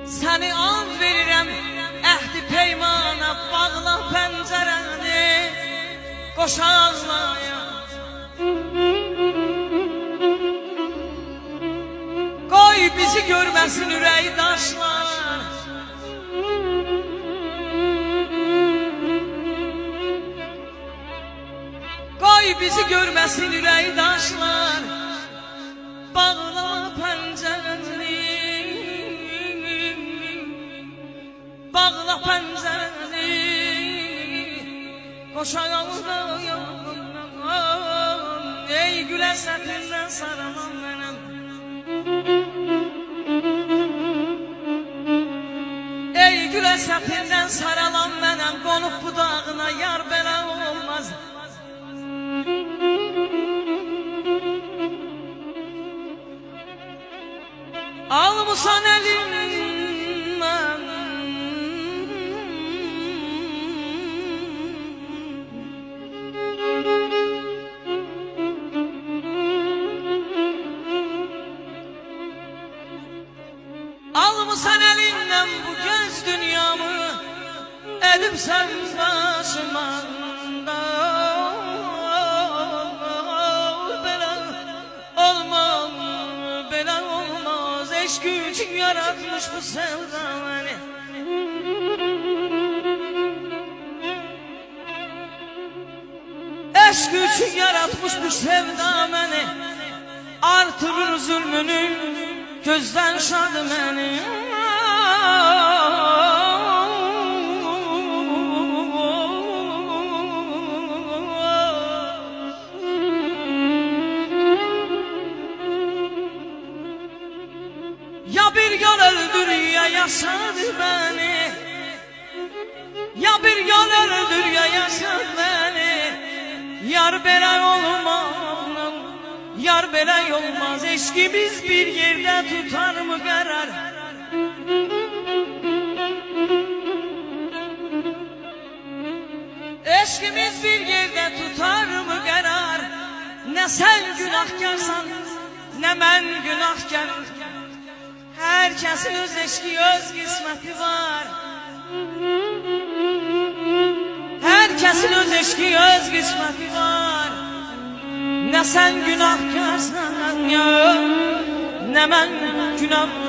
Səni and verirəm, əhdi peymana bağla pəncərəni, qoşağlaya. Qoy bizi görməsin ürəyi daşlar, qoy bizi görməsin ürəyi daşlar. Bağla pəncərəni, bağla pəncərəni, qoşağlaya. Ey gülə sətindən saralan mənəm, ey gülə sətindən saralan mənəm, qonub budağına yar belə olmaz. Almısan elimden Almısan elinden bu göz dünyamı, edipsen başımanda. Eşk için yaratmış bu sevda beni, eşk için yaratmış bu sevda beni. Artırır zulmünü, gözden şadı beni. Ya bir yol öldür ya yaşadı beni, ya bir yol öldür ya yaşadı beni. Yar belə olmaz, yar belə olmaz. Eşkimiz bir yerde tutar mı qərar? Eşkimiz bir yerde tutar mı qərar? Ne sen günahkarsan, ne mən günahkar. Herkesin öz eşki, öz kısmeti var. Herkesin öz eşki, öz kısmeti var. Ne sen günahkarsan ya, ne ben günahkar.